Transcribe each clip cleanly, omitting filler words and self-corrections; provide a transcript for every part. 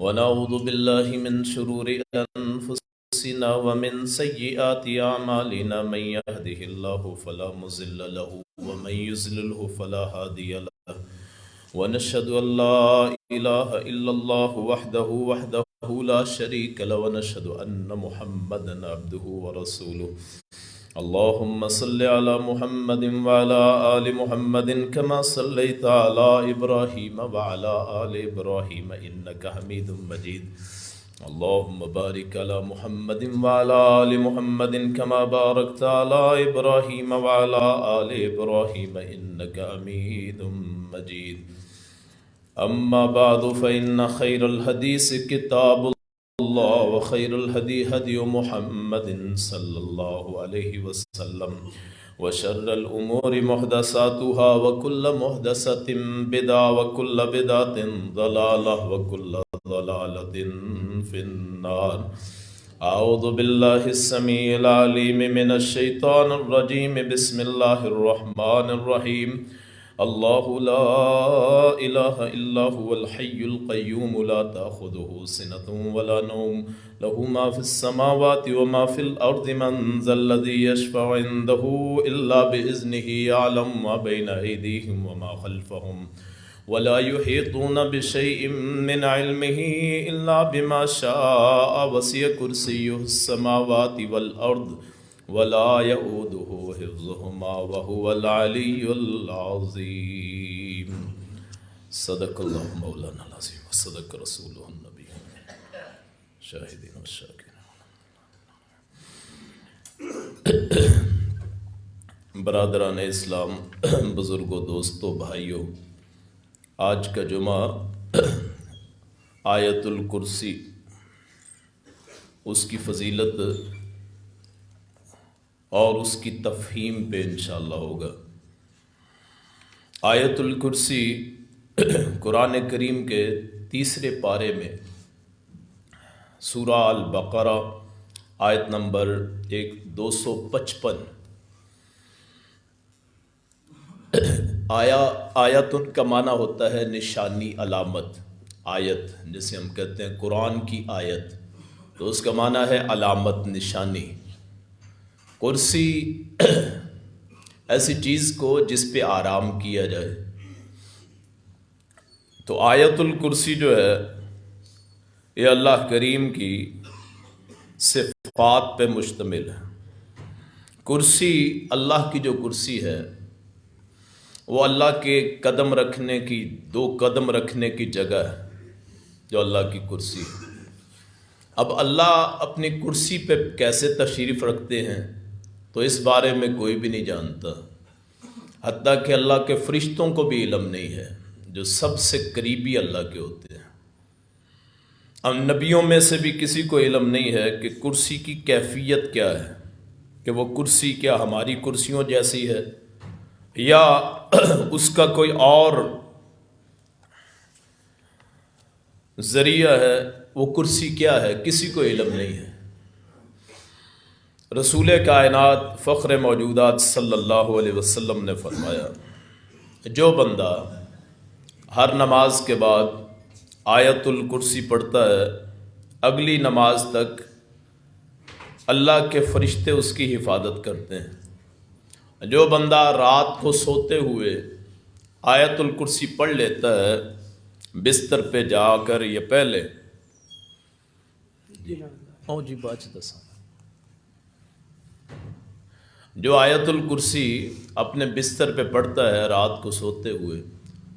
ونعوذ بالله من شرور أنفسنا ومن سيئات أعمالنا من يهده الله فلا مضل له ومن يضلله فلا هادي له ونشهد أن لا إله إلا الله وحده لا شريك له ونشهد أن محمدا عبده ورسوله اللهم صل على محمد وعلى آل محمد كما صليت على إبراهيم وعلى آل إبراهيم إنك حميد مجيد اللهم بارك على محمد وعلى آل محمد كما باركت على إبراهيم وعلى آل إبراهيم إنك حميد مجيد أما بعد فإن خير الحديث كتاب الله وخير الهدي هدي محمد صلى الله عليه وسلم وشر الأمور محدثاتها وكل محدثة بدعة وكل بدعة ضلالة وكل ضلالة في النار أعوذ بالله السميع العليم من الشيطان الرجيم بسم الله الرحمن الرحيم الله لا إله إلا هو الحي القيوم لا تأخذه سنة ولا نوم له ما في السماوات وما في الأرض من ذا الذي يشفع عنده إلا بإذنه يعلم ما بين أيديهم وما خلفهم ولا يحيطون بشيء من علمه إلا بما شاء وسع كرسيه السماوات والأرض ولا يؤوده حفظهما وهو العلي العظيم صدق الله مولانا العظيم وصدق رسوله النبي شاهدين والشاكرين. برادران اسلام، بزرگوں، دوستوں، بھائیوں، آج کا جمعہ آیت الکرسی، اس کی فضیلت اور اس کی تفہیم پہ انشاءاللہ ہوگا. آیت الکرسی قرآن کریم کے تیسرے پارے میں سورہ البقرہ آیت نمبر 255. آیتن کا معنی ہوتا ہے نشانی، علامت. آیت جسے ہم کہتے ہیں قرآن کی آیت، تو اس کا معنی ہے علامت، نشانی. کرسی ایسی چیز کو جس پہ آرام کیا جائے. تو آیت الکرسی جو ہے یہ اللہ کریم کی صفات پہ مشتمل ہے. کرسی، اللہ کی جو کرسی ہے وہ اللہ کے قدم رکھنے کی، 2 قدم رکھنے کی جگہ ہے جو اللہ کی کرسی ہے. اب اللہ اپنی کرسی پہ کیسے تشریف رکھتے ہیں تو اس بارے میں کوئی بھی نہیں جانتا، حتیٰ کہ اللہ کے فرشتوں کو بھی علم نہیں ہے جو سب سے قریبی اللہ کے ہوتے ہیں. اب نبیوں میں سے بھی کسی کو علم نہیں ہے کہ کرسی کی کیفیت کیا ہے، کہ وہ کرسی کیا ہماری کرسیوں جیسی ہے یا اس کا کوئی اور ذریعہ ہے. وہ کرسی کیا ہے کسی کو علم نہیں ہے. رسول کائنات فخر موجودات صلی اللہ علیہ وسلم نے فرمایا، جو بندہ ہر نماز کے بعد آیت الکرسی پڑھتا ہے اگلی نماز تک اللہ کے فرشتے اس کی حفاظت کرتے ہیں. جو بندہ رات کو سوتے ہوئے آیت الکرسی پڑھ لیتا ہے بستر پہ جا کر، یہ پہلے جو آیت الکرسی اپنے بستر پہ پڑھتا ہے رات کو سوتے ہوئے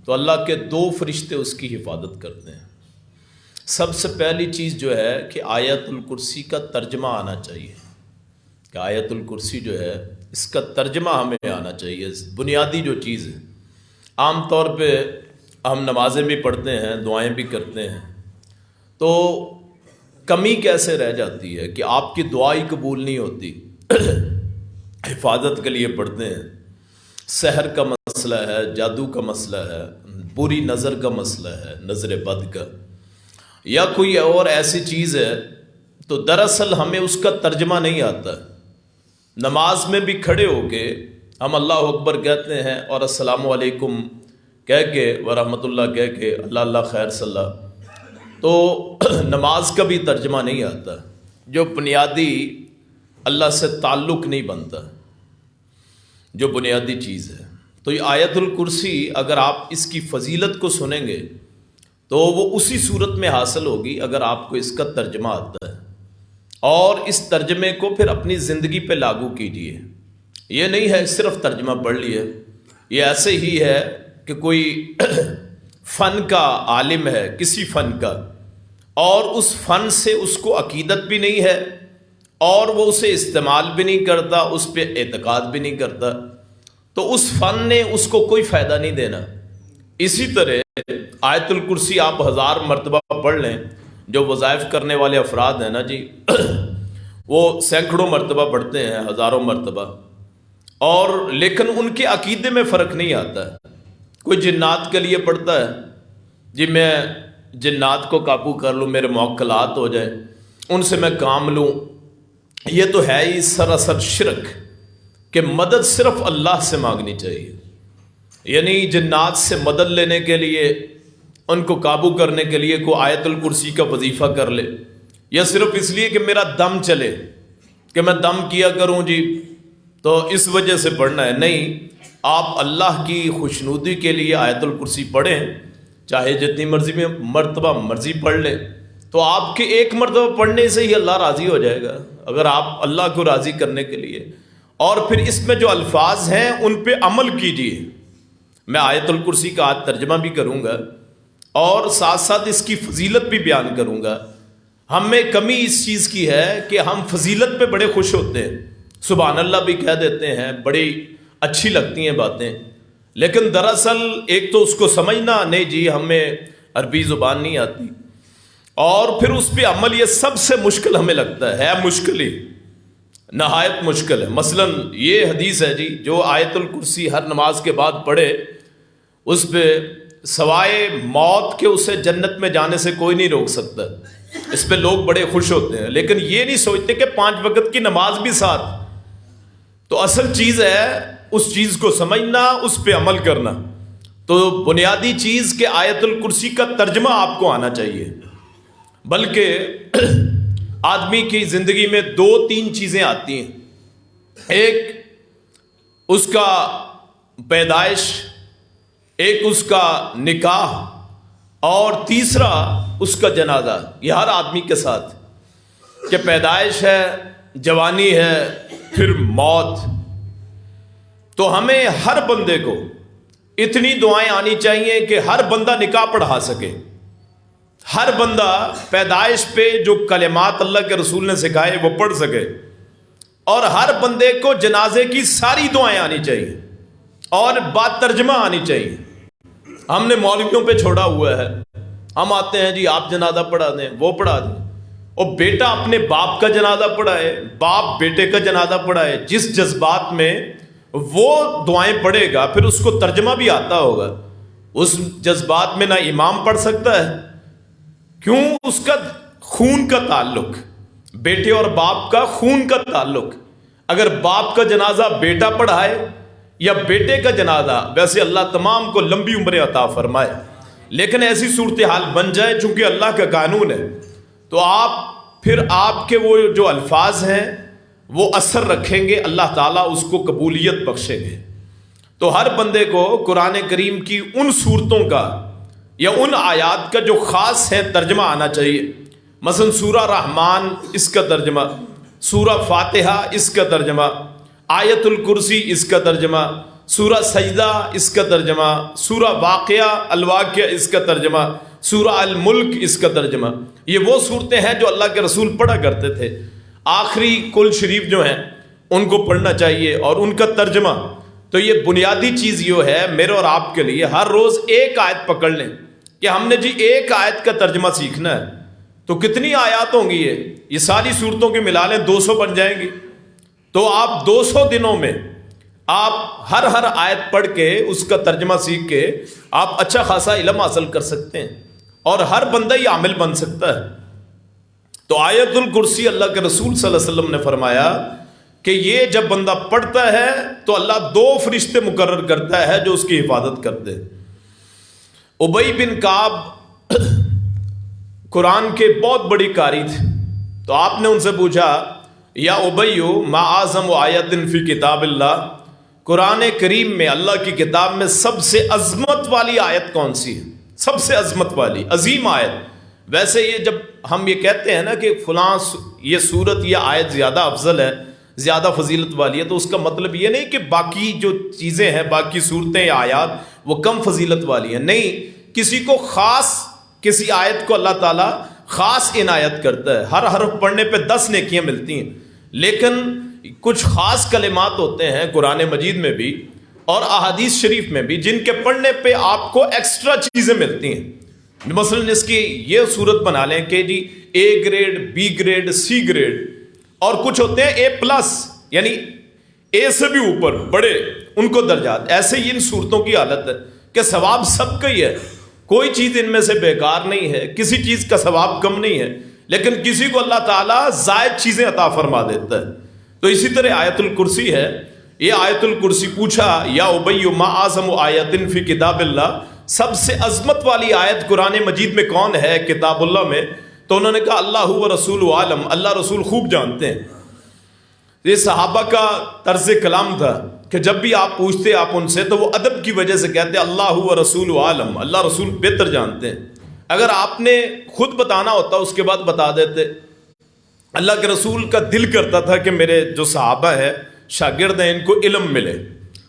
تو اللہ کے 2 فرشتے اس کی حفاظت کرتے ہیں. سب سے پہلی چیز جو ہے کہ آیت الکرسی کا ترجمہ آنا چاہیے، کہ آیت الکرسی جو ہے اس کا ترجمہ ہمیں آنا چاہیے. بنیادی جو چیز ہے، عام طور پہ ہم نمازیں بھی پڑھتے ہیں، دعائیں بھی کرتے ہیں، تو کمی کیسے رہ جاتی ہے کہ آپ کی دعا ہی قبول نہیں ہوتی. حفاظت کے لیے پڑھتے ہیں، سحر کا مسئلہ ہے، جادو کا مسئلہ ہے، بری نظر کا مسئلہ ہے، نظر بد کا، یا کوئی اور ایسی چیز ہے، تو دراصل ہمیں اس کا ترجمہ نہیں آتا. نماز میں بھی کھڑے ہو کے ہم اللہ اکبر کہتے ہیں اور السلام علیکم کہہ کے ورحمۃ اللہ کہہ کے اللہ اللہ خیر صلی اللہ، تو نماز کا بھی ترجمہ نہیں آتا، جو بنیادی اللہ سے تعلق نہیں بنتا، جو بنیادی چیز ہے۔ تو یہ آیت الکرسی اگر آپ اس کی فضیلت کو سنیں گے تو وہ اسی صورت میں حاصل ہوگی اگر آپ کو اس کا ترجمہ آتا ہے، اور اس ترجمے کو پھر اپنی زندگی پہ لاگو کیجیے۔ یہ نہیں ہے صرف ترجمہ پڑھ لیے، یہ ایسے ہی ہے کہ کوئی فن کا عالم ہے، کسی فن کا، اور اس فن سے اس کو عقیدت بھی نہیں ہے اور وہ اسے استعمال بھی نہیں کرتا، اس پہ اعتقاد بھی نہیں کرتا، تو اس فن نے اس کو کوئی فائدہ نہیں دینا۔ اسی طرح آیت الکرسی آپ 1000 مرتبہ پڑھ لیں، جو وظائف کرنے والے افراد ہیں نا جی، وہ سینکڑوں مرتبہ پڑھتے ہیں، ہزاروں مرتبہ، اور لیکن ان کے عقیدے میں فرق نہیں آتا ہے۔ کوئی جنات کے لیے پڑھتا ہے، جی میں جنات کو قابو کر لوں، میرے موکلات ہو جائیں، ان سے میں کام لوں۔ یہ تو ہے ہی سراسر شرک کہ مدد صرف اللہ سے مانگنی چاہیے، یعنی جنات سے مدد لینے کے لیے، ان کو قابو کرنے کے لیے کوئی آیت الکرسی کا وظیفہ کر لے، یا صرف اس لیے کہ میرا دم چلے، کہ میں دم کیا کروں جی تو اس وجہ سے پڑھنا ہے۔ نہیں، آپ اللہ کی خوشنودی کے لیے آیت الکرسی پڑھیں، چاہے جتنی مرتبہ مرضی پڑھ لیں، تو آپ کے ایک مرتبہ پڑھنے سے ہی اللہ راضی ہو جائے گا، اگر آپ اللہ کو راضی کرنے کے لیے۔ اور پھر اس میں جو الفاظ ہیں ان پہ عمل کیجیے۔ میں آیت الکرسی کا آج ترجمہ بھی کروں گا اور ساتھ ساتھ اس کی فضیلت بھی بیان کروں گا۔ ہم میں کمی اس چیز کی ہے کہ ہم فضیلت پہ بڑے خوش ہوتے ہیں، سبحان اللہ بھی کہہ دیتے ہیں، بڑی اچھی لگتی ہیں باتیں، لیکن دراصل ایک تو اس کو سمجھنا نہیں، جی ہمیں عربی زبان نہیں آتی، اور پھر اس پہ عمل، یہ سب سے مشکل ہمیں لگتا ہے مشکل ہی، نہایت مشکل ہے۔ مثلا یہ حدیث ہے جی، جو آیت الکرسی ہر نماز کے بعد پڑھے، اس پہ سوائے موت کے اسے جنت میں جانے سے کوئی نہیں روک سکتا۔ اس پہ لوگ بڑے خوش ہوتے ہیں، لیکن یہ نہیں سوچتے کہ 5 وقت کی نماز بھی ساتھ۔ تو اصل چیز ہے اس چیز کو سمجھنا، اس پہ عمل کرنا۔ تو بنیادی چیز کہ آیت الکرسی کا ترجمہ آپ کو آنا چاہیے، بلکہ آدمی کی زندگی میں 2-3 چیزیں آتی ہیں، ایک اس کا پیدائش، ایک اس کا نکاح، اور تیسرا اس کا جنازہ۔ یہ ہر آدمی کے ساتھ، کہ پیدائش ہے، جوانی ہے، پھر موت۔ تو ہمیں ہر بندے کو اتنی دعائیں آنی چاہیے کہ ہر بندہ نکاح پڑھا سکے، ہر بندہ پیدائش پہ جو کلمات اللہ کے رسول نے سکھائے وہ پڑھ سکے، اور ہر بندے کو جنازے کی ساری دعائیں آنی چاہیے اور بات ترجمہ آنی چاہیے۔ ہم نے مولویوں پہ چھوڑا ہوا ہے، ہم آتے ہیں جی آپ جنازہ پڑھا دیں، وہ پڑھا دیں، اور بیٹا اپنے باپ کا جنازہ پڑھائے، باپ بیٹے کا جنازہ پڑھائے، جس جذبات میں وہ دعائیں پڑھے گا پھر اس کو ترجمہ بھی آتا ہوگا۔ اس جذبات میں نہ امام پڑھ سکتا ہے، کیوں؟ اس کا خون کا تعلق، بیٹے اور باپ کا خون کا تعلق۔ اگر باپ کا جنازہ بیٹا پڑھائے یا بیٹے کا جنازہ، ویسے اللہ تمام کو لمبی عمریں عطا فرمائے، لیکن ایسی صورتحال بن جائے چونکہ اللہ کا قانون ہے، تو آپ کے وہ جو الفاظ ہیں وہ اثر رکھیں گے، اللہ تعالیٰ اس کو قبولیت بخشیں گے۔ تو ہر بندے کو قرآن کریم کی ان صورتوں کا یا ان آیات کا جو خاص ہے ترجمہ آنا چاہیے۔ مثلا سورہ رحمان، اس کا ترجمہ، سورہ فاتحہ، اس کا ترجمہ، آیت الکرسی، اس کا ترجمہ، سورہ سجدہ، اس کا ترجمہ، سورہ واقعہ الواقعہ، اس کا ترجمہ، سورہ الملک، اس کا ترجمہ۔ یہ وہ صورتیں ہیں جو اللہ کے رسول پڑھا کرتے تھے۔ آخری کل شریف جو ہیں ان کو پڑھنا چاہیے اور ان کا ترجمہ۔ تو یہ بنیادی چیز یہ ہے میرے اور آپ کے لیے، ہر روز ایک آیت پکڑ لیں کہ ہم نے جی ایک آیت کا ترجمہ سیکھنا ہے، تو کتنی آیات ہوں گی؟ یہ ساری صورتوں کی ملا لیں 200 بن جائیں گی۔ تو آپ 200 دنوں میں آپ ہر آیت پڑھ کے اس کا ترجمہ سیکھ کے آپ اچھا خاصا علم حاصل کر سکتے ہیں، اور ہر بندہ یہ عامل بن سکتا ہے۔ تو آیت الکرسی اللہ کے رسول صلی اللہ علیہ وسلم نے فرمایا کہ یہ جب بندہ پڑھتا ہے تو اللہ 2 فرشتے مقرر کرتا ہے جو اس کی حفاظت کرتے ہیں۔ ابی بن کعب قرآن کے بہت بڑی قاری تھے. تو آپ نے ان سے پوچھا یا ابیو ما اعظم آیت فی کتاب اللہ، قرآن کریم میں اللہ کی کتاب میں سب سے عظمت والی آیت کون سی ہے؟ سب سے عظمت والی عظیم آیت. ویسے یہ جب ہم یہ کہتے ہیں نا کہ فلاں یہ سورت یا آیت زیادہ افضل ہے، زیادہ فضیلت والی ہے، تو اس کا مطلب یہ نہیں کہ باقی جو چیزیں ہیں، باقی صورتیں یا آیات وہ کم فضیلت والی ہیں. نہیں، کسی کو خاص کسی آیت کو اللہ تعالیٰ خاص عنایت کرتا ہے. ہر حرف پڑھنے پہ 10 نیکیاں ملتی ہیں، لیکن کچھ خاص کلمات ہوتے ہیں قرآن مجید میں بھی اور احادیث شریف میں بھی جن کے پڑھنے پہ آپ کو ایکسٹرا چیزیں ملتی ہیں. مثلا اس کی یہ صورت بنا لیں کہ جی A grade, B grade, C grade, اور کچھ ہوتے ہیں اے پلس، یعنی اے سے بھی اوپر بڑے ان کو درجات. ایسے ہی ان صورتوں کی حالت ہے کہ ثواب سب کا ہی ہے، کوئی چیز ان میں سے بیکار نہیں ہے، کسی چیز کا ثواب کم نہیں ہے، لیکن کسی کو اللہ تعالیٰ زائد چیزیں عطا فرما دیتا ہے. تو اسی طرح آیت الکرسی ہے. یہ آیت الکرسی پوچھا یا ابی ما اعظم آیت فی کتاب اللہ، سب سے عظمت والی آیت قرآن مجید میں کون ہے کتاب اللہ میں؟ تو انہوں نے کہا اللہ و رسول عالم، اللہ رسول خوب جانتے ہیں. یہ صحابہ کا طرز کلام تھا کہ جب بھی آپ پوچھتے آپ ان سے تو وہ ادب کی وجہ سے کہتے اللہ و رسول عالم، اللہ رسول بہتر جانتے ہیں. اگر آپ نے خود بتانا ہوتا اس کے بعد بتا دیتے. اللہ کے رسول کا دل کرتا تھا کہ میرے جو صحابہ ہیں، شاگرد ہیں، ان کو علم ملے،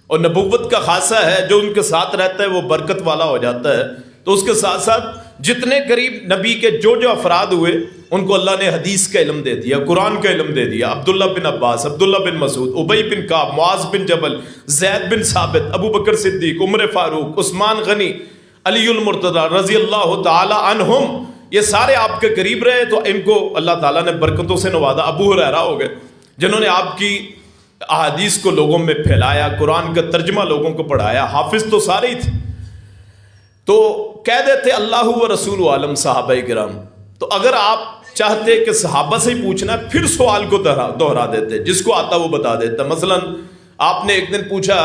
اور نبوت کا خاصہ ہے جو ان کے ساتھ رہتا ہے وہ برکت والا ہو جاتا ہے. تو اس کے ساتھ ساتھ جتنے قریب نبی کے جو افراد ہوئے ان کو اللہ نے حدیث کا علم دے دیا، قرآن کا علم دے دیا. عبداللہ بن عباس، عبداللہ بن مسعود، ابی بن کعب، معاذ بن جبل، زید بن ثابت، ابو بکر صدیق، عمر فاروق، عثمان غنی، علی المرتضی رضی اللہ تعالی عنہم، یہ سارے آپ کے قریب رہے تو ان کو اللہ تعالیٰ نے برکتوں سے نوازا. ابو ہریرہ ہو گئے جنہوں نے آپ کی احادیث کو لوگوں میں پھیلایا، قرآن کا ترجمہ لوگوں کو پڑھایا. حافظ تو سارے ہی تھے. تو کہہ دیتے اللہ و رسول عالم صحابہ کرام. تو اگر آپ چاہتے کہ صحابہ سے ہی پوچھنا پھر سوال کو دوہرا دیتے، جس کو آتا وہ بتا دیتا. مثلا آپ نے ایک دن پوچھا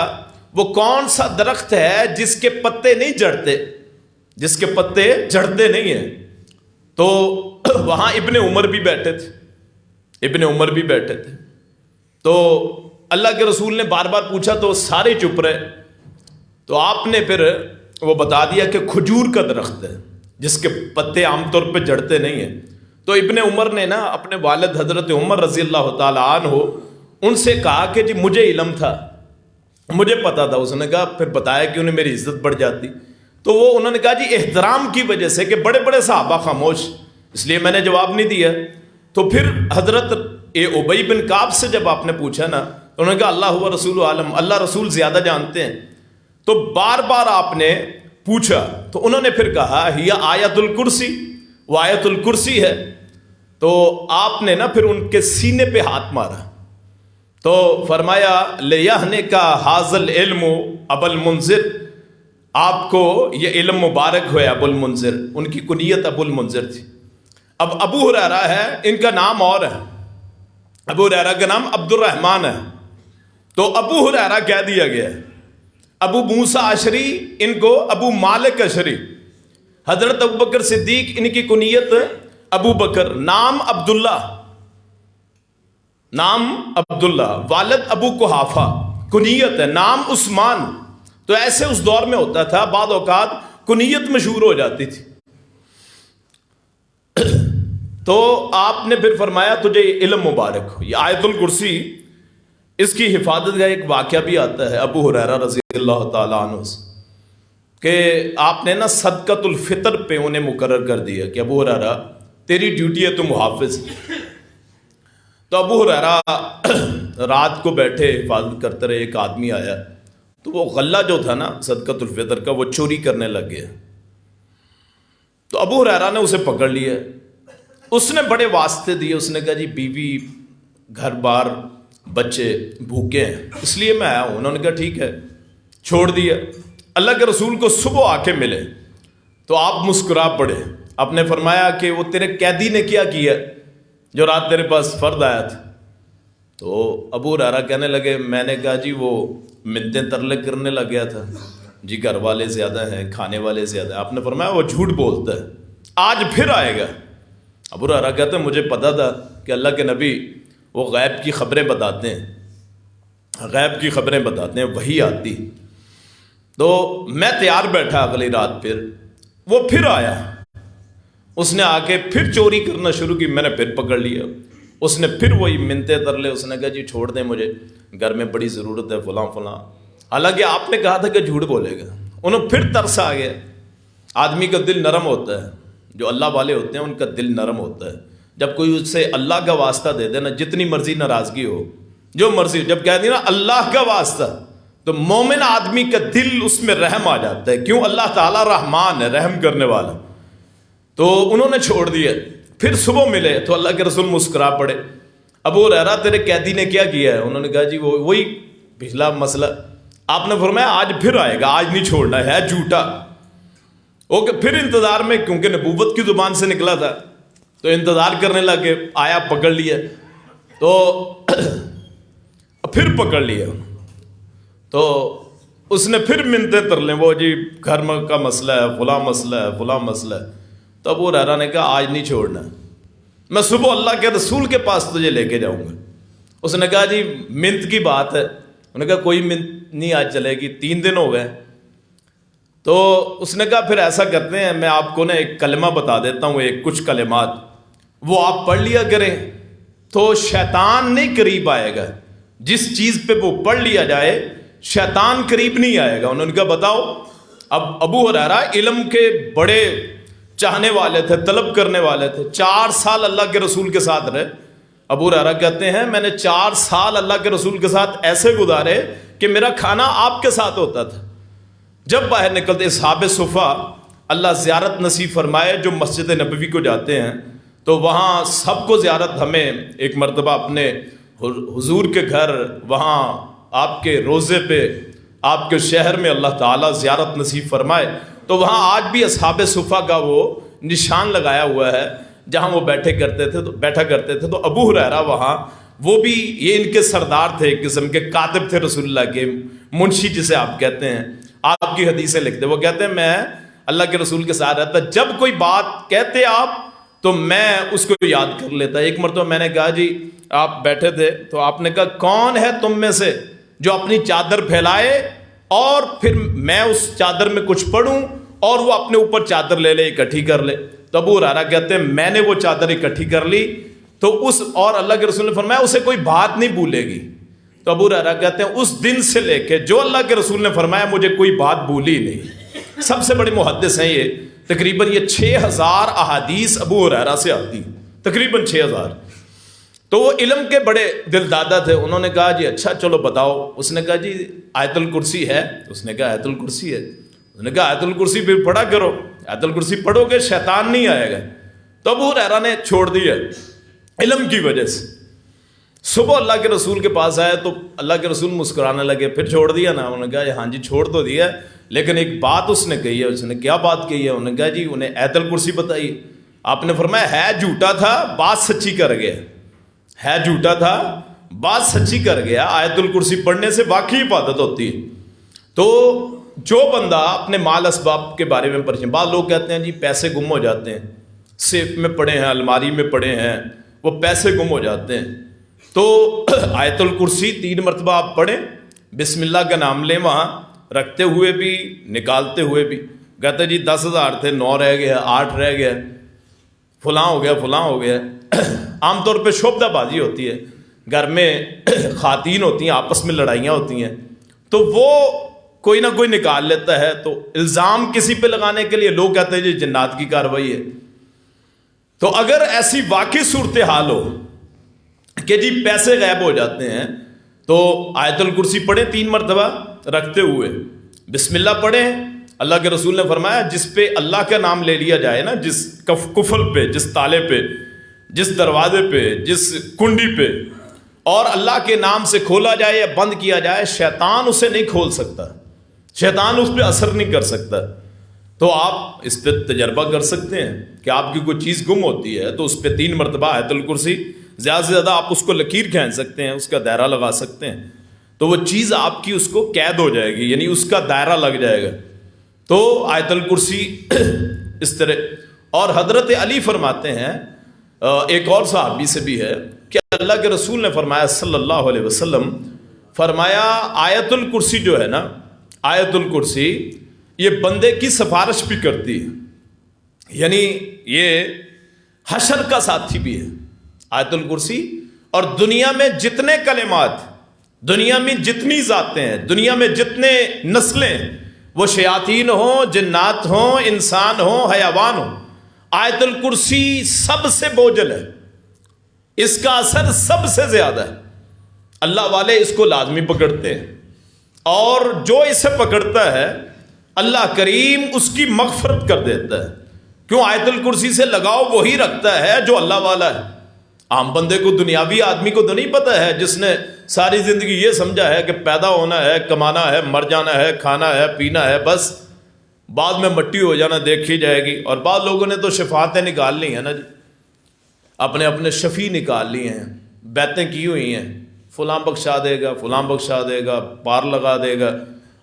وہ کون سا درخت ہے جس کے پتے نہیں جڑتے، جس کے پتے جڑتے نہیں ہیں؟ تو وہاں ابن عمر بھی بیٹھے تھے، ابن عمر بھی بیٹھے تھے. تو اللہ کے رسول نے بار بار پوچھا تو سارے چپ رہے. تو آپ نے پھر وہ بتا دیا کہ کھجور کا درخت ہے جس کے پتے عام طور پہ جڑتے نہیں ہیں. تو ابن عمر نے نا اپنے والد حضرت عمر رضی اللہ تعالیٰ عنہ ان سے کہا کہ جی مجھے علم تھا، مجھے پتا تھا. اس نے کہا پھر بتایا کہ انہیں میری عزت بڑھ جاتی. تو وہ انہوں نے کہا جی احترام کی وجہ سے کہ بڑے بڑے صحابہ خاموش، اس لیے میں نے جواب نہیں دیا. تو پھر حضرت ابی بن کعب سے جب آپ نے پوچھا نا تو انہوں نے کہا اللہ و رسول عالم، اللہ رسول زیادہ جانتے ہیں. تو بار بار آپ نے پوچھا تو انہوں نے پھر کہا ہی آیت الکرسی، وہ آیت الکرسی ہے. تو آپ نے نا پھر ان کے سینے پہ ہاتھ مارا تو فرمایا لِيَحْنِكَ هَذَا الْعِلْمُ ابو المنذر، آپ کو یہ علم مبارک ہوئے ابو المنذر. ان کی کنیت ابو المنذر تھی. اب ابو ہریرہ ہے، ان کا نام اور ہے، ابو ہریرہ کا نام عبد الرحمن ہے. تو ابو ہریرہ کہہ دیا گیا ہے. ابو موسیٰ اشعری ان کو ابو مالک اشعری. حضرت ابو بکر صدیق ان کی کنیت ابو بکر، نام عبداللہ، نام عبداللہ، والد ابو قحافہ، کنیت ہے نام عثمان. تو ایسے اس دور میں ہوتا تھا، بعض اوقات کنیت مشہور ہو جاتی تھی. تو آپ نے پھر فرمایا تجھے علم مبارک ہو. یہ آیت الکرسی، اس کی حفاظت کا ایک واقعہ بھی آتا ہے ابو ہریرہ رضی اللہ تعالیٰ عنہ سے کہ آپ نے نا صدقۃ الفطر پہ انہیں مقرر کر دیا کہ ابو ہریرہ تیری ڈیوٹی ہے، تو محافظ. تو ابو ہریرہ رات کو بیٹھے حفاظت کرتے رہے. ایک آدمی آیا تو وہ غلہ جو تھا نا صدقۃ الفطر کا وہ چوری کرنے لگ گیا. تو ابو ہریرہ نے اسے پکڑ لیا. اس نے بڑے واسطے دیے. اس نے کہا جی بیوی، گھر بار، بچے بھوکے ہیں اس لیے میں آیا ہوں. انہوں نے کہا ٹھیک ہے، چھوڑ دیا. اللہ کے رسول کو صبح آ کے ملے تو آپ مسکرا پڑے. آپ نے فرمایا کہ وہ تیرے قیدی نے کیا جو رات تیرے پاس فرد آیا تھا؟ تو ابو ہریرہ کہنے لگے میں نے کہا جی وہ منتیں ترلے کرنے لگ گیا تھا جی، گھر والے زیادہ ہیں، کھانے والے زیادہ ہیں. آپ نے فرمایا وہ جھوٹ بولتا ہے، آج پھر آئے گا. ابو ہریرہ کہتے ہیں مجھے پتا تھا کہ اللہ کے نبی وہ غیب کی خبریں بتاتے ہیں، غیب کی خبریں بتاتے ہیں، وحی آتی، تو میں تیار بیٹھا اگلی رات، پھر وہ پھر آیا، اس نے آ کے پھر چوری کرنا شروع کی، میں نے پھر پکڑ لیا، اس نے پھر وہی منتیں ترلے، اس نے کہا جی چھوڑ دیں مجھے، گھر میں بڑی ضرورت ہے فلاں فلاں، حالانکہ آپ نے کہا تھا کہ جھوٹ بولے گا۔ انہوں پھر ترس آ گیا۔ آدمی کا دل نرم ہوتا ہے، جو اللہ والے ہوتے ہیں ان کا دل نرم ہوتا ہے، جب کوئی اس سے اللہ کا واسطہ دے دے نا، جتنی مرضی ناراضگی ہو، جو مرضی، جب کہہ دی نا اللہ کا واسطہ، تو مومن آدمی کا دل اس میں رحم آ جاتا ہے، کیوں؟ اللہ تعالیٰ رحمان ہے، رحم کرنے والا۔ تو انہوں نے چھوڑ دیا، پھر صبح ملے تو اللہ کے رسول مسکرا پڑے، ابو ہریرہ تیرے قیدی نے کیا کیا ہے؟ انہوں نے کہا جی وہی پچھلا مسئلہ۔ آپ نے فرمایا آج پھر آئے گا، آج نہیں چھوڑنا ہے جھوٹا۔ اوکے، پھر انتظار میں، کیونکہ نبوت کی زبان سے نکلا تھا تو انتظار کرنے لگے، آیا پکڑ لیا، تو پھر پکڑ لیا، تو اس نے پھر منتیں تر لیں، وہ جی گھر کا مسئلہ ہے، فلاں مسئلہ ہے، فلاں مسئلہ ہے۔ تو ابو ہریرہ نے کہا آج نہیں چھوڑنا، میں صبح اللہ کے رسول کے پاس تجھے لے کے جاؤں گا۔ اس نے کہا جی منت کی بات ہے، انہوں نے کہا کوئی منت نہیں آج چلے گی، 3 دن ہو گئے۔ تو اس نے کہا پھر ایسا کرتے ہیں، میں آپ کو نا ایک کلمہ بتا دیتا ہوں، کچھ کلمات، وہ آپ پڑھ لیا کریں تو شیطان نہیں قریب آئے گا، جس چیز پہ وہ پڑھ لیا جائے شیطان قریب نہیں آئے گا۔ انہوں نے کہا بتاؤ۔ اب ابو ہریرہ علم کے بڑے چاہنے والے تھے، طلب کرنے والے تھے، 4 سال اللہ کے رسول کے ساتھ رہے۔ ابو ہریرہ کہتے ہیں میں نے 4 سال اللہ کے رسول کے ساتھ ایسے گزارے کہ میرا کھانا آپ کے ساتھ ہوتا تھا۔ جب باہر نکلتے اصحاب صفا، اللہ زیارت نصیب فرمائے، جو مسجد نبوی کو جاتے ہیں تو وہاں سب کو زیارت، ہمیں ایک مرتبہ اپنے حضور کے گھر، وہاں آپ کے روضے پہ، آپ کے شہر میں اللہ تعالیٰ زیارت نصیب فرمائے، تو وہاں آج بھی اصحاب صفا کا وہ نشان لگایا ہوا ہے جہاں وہ بیٹھا کرتے تھے۔ تو ابو ہریرہ وہاں، وہ بھی یہ ان کے سردار تھے، ایک قسم کے کاتب تھے رسول اللہ کے، منشی جسے آپ کہتے ہیں، آپ کی حدیثیں لکھتے۔ وہ کہتے ہیں میں اللہ کے رسول کے ساتھ رہتا، جب کوئی بات کہتے آپ تو میں اس کو یاد کر لیتا۔ ایک مرتبہ میں نے کہا جی آپ بیٹھے تھے تو آپ نے کہا کون ہے تم میں سے جو اپنی چادر پھیلائے اور پھر میں اس چادر میں کچھ پڑھوں اور وہ اپنے اوپر چادر لے لے، اکٹھی کر لے۔ تو ابو ہریرہ کہتے ہیں میں نے وہ چادر اکٹھی کر لی، تو اور اللہ کے رسول نے فرمایا اسے کوئی بات نہیں بھولے گی۔ تو ابو ہریرہ کہتے ہیں اس دن سے لے کے جو اللہ کے رسول نے فرمایا مجھے کوئی بات بھولی نہیں۔ سب سے بڑے محدث ہیں یہ، تقریباً یہ 6000 احادیث ابو ہریرہ سے آتی، تقریباً 6000۔ تو وہ علم کے بڑے دل دادا تھے۔ انہوں نے کہا جی اچھا چلو بتاؤ۔ اس نے کہا جی آیت الکرسی ہے؟ اس نے کہا آیت الکرسی ہے۔ اس نے کہا آیت الکرسی پھر پڑھا کرو، آیت الکرسی پڑھو گے شیطان نہیں آئے گا۔ تو ابو ہریرہ نے چھوڑ دیا علم کی وجہ سے۔ صبح اللہ کے رسول کے پاس آئے تو اللہ کے رسول مسکرانے لگے، پھر چھوڑ دیا نا؟ انہوں نے کہا ہاں جی چھوڑ تو دیا، لیکن ایک بات اس نے کہی ہے۔ اس نے کیا بات کہی ہے؟ انہوں نے کہا جی انہیں آیت الکرسی بتائی۔ آپ نے فرمایا ہے جھوٹا تھا، بات سچی کر گیا، ہے جھوٹا تھا، بات سچی کر گیا۔ آیت الکرسی پڑھنے سے واقعی عبادت ہوتی ہے۔ تو جو بندہ اپنے مال اسباب کے بارے میں پریشان، بعض لوگ کہتے ہیں جی پیسے گم ہو جاتے ہیں، سیف میں پڑے ہیں، الماری میں پڑے ہیں، وہ پیسے گم ہو جاتے ہیں، تو آیت الکرسی 3 مرتبہ آپ پڑھیں، بسم اللہ کا نام لیں، وہاں رکھتے ہوئے بھی نکالتے ہوئے بھی۔ کہتے جی 10,000 تھے، 9 رہ گیا، 8 رہ گیا، فلاں ہو گیا، فلاں ہو گیا۔ عام طور پہ شعبدہ بازی ہوتی ہے، گھر میں خواتین ہوتی ہیں، آپس میں لڑائیاں ہوتی ہیں، تو وہ کوئی نہ کوئی نکال لیتا ہے، تو الزام کسی پہ لگانے کے لیے لوگ کہتے ہیں جی جنات کی کاروائی ہے۔ تو اگر ایسی واقعی صورتحال ہو کہ جی پیسے غائب ہو جاتے ہیں، تو آیت الکرسی پڑھیں 3 مرتبہ رکھتے ہوئے، بسم اللہ پڑھیں۔ اللہ کے رسول نے فرمایا جس پہ اللہ کا نام لے لیا جائے نا، جس کفل پہ، جس تالے پہ، جس دروازے پہ، جس کنڈی پہ، اور اللہ کے نام سے کھولا جائے یا بند کیا جائے، شیطان اسے نہیں کھول سکتا، شیطان اس پہ اثر نہیں کر سکتا۔ تو آپ اس پہ تجربہ کر سکتے ہیں کہ آپ کی کوئی چیز گم ہوتی ہے تو اس پہ 3 مرتبہ آیت الکرسی، زیادہ سے زیادہ آپ اس کو لکیر کھینچ سکتے ہیں، اس کا دائرہ لگا سکتے ہیں، تو وہ چیز آپ کی اس کو قید ہو جائے گی، یعنی اس کا دائرہ لگ جائے گا۔ تو آیت الکرسی اس طرح۔ اور حضرت علی فرماتے ہیں ایک اور صحابی سے بھی ہے کہ اللہ کے رسول نے فرمایا صلی اللہ علیہ وسلم، فرمایا آیت الکرسی جو ہے نا، آیت الکرسی یہ بندے کی سفارش بھی کرتی ہے، یعنی یہ حشر کا ساتھی بھی ہے آیت الکرسی. اور دنیا میں جتنے کلمات، دنیا میں جتنی ذاتیں ہیں، دنیا میں جتنے نسلیں، وہ شیاطین ہوں، جنات ہوں، انسان ہوں، حیوان ہوں، آیت الکرسی سب سے بوجھل ہے، اس کا اثر سب سے زیادہ ہے. اللہ والے اس کو لازمی پکڑتے ہیں، اور جو اسے پکڑتا ہے اللہ کریم اس کی مغفرت کر دیتا ہے. کیوں؟ آیت الکرسی سے لگاؤ وہی رکھتا ہے جو اللہ والا ہے. عام بندے کو، دنیاوی آدمی کو تو نہیں پتہ ہے، جس نے ساری زندگی یہ سمجھا ہے کہ پیدا ہونا ہے، کمانا ہے، مر جانا ہے، کھانا ہے، پینا ہے، بس بعد میں مٹی ہو جانا دیکھی جائے گی. اور بعض لوگوں نے تو شفاعتیں نکال لی ہیں نا جی، اپنے اپنے شفیع نکال لیے ہیں، بیعتیں کی ہوئی ہیں، فلاں بخشا دے گا، فلاں بخشا دے گا، پار لگا دے گا.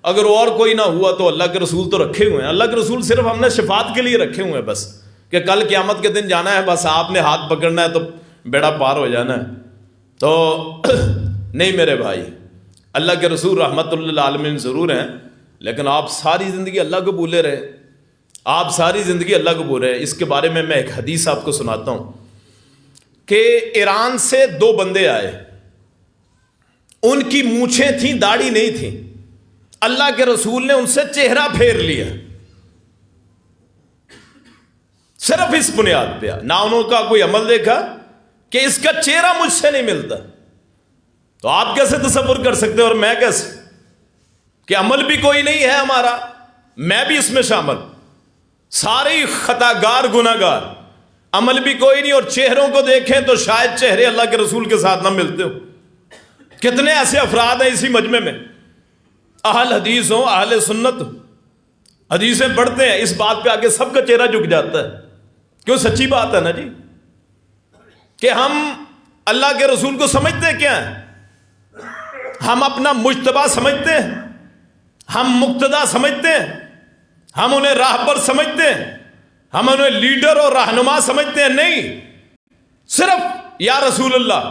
اگر اور کوئی نہ ہوا تو اللہ کے رسول تو رکھے ہوئے ہیں. اللہ کے رسول صرف ہم نے شفاعت کے لیے رکھے ہوئے ہیں بس، کہ کل قیامت کے دن جانا ہے، بس آپ نے ہاتھ پکڑنا ہے تو بیڑا پار ہو جانا ہے. تو نہیں میرے بھائی، اللہ کے رسول رحمت للعالمین ضرور ہیں، لیکن آپ ساری زندگی اللہ کو بھولے رہے، آپ ساری زندگی اللہ کو بھول رہے. اس کے بارے میں ایک حدیث آپ کو سناتا ہوں کہ ایران سے 2 بندے آئے، ان کی مونچھیں تھیں، داڑھی نہیں تھیں. اللہ کے رسول نے ان سے چہرہ پھیر لیا، صرف اس بنیاد پہ. نہ انہوں کا کوئی عمل دیکھا کہ اس کا چہرہ مجھ سے نہیں ملتا. تو آپ کیسے تصور کر سکتے اور میں کیسے، کہ عمل بھی کوئی نہیں ہے ہمارا، میں بھی اس میں شامل، سارے خطاگار گناہگار، عمل بھی کوئی نہیں، اور چہروں کو دیکھیں تو شاید چہرے اللہ کے رسول کے ساتھ نہ ملتے ہو. کتنے ایسے افراد ہیں اسی مجمع میں، اہل حدیث ہوں، اہل سنت ہوں، حدیثیں پڑھتے ہیں، اس بات پہ آگے سب کا چہرہ جھک جاتا ہے. کیوں؟ سچی بات ہے نا جی، کہ ہم اللہ کے رسول کو سمجھتے کیا ہیں؟ ہم اپنا مجتبی سمجھتے ہیں، ہم مقتدا سمجھتے ہیں، ہم انہیں راہبر سمجھتے ہیں، ہم انہیں لیڈر اور رہنما سمجھتے ہیں. نہیں، صرف یا رسول اللہ،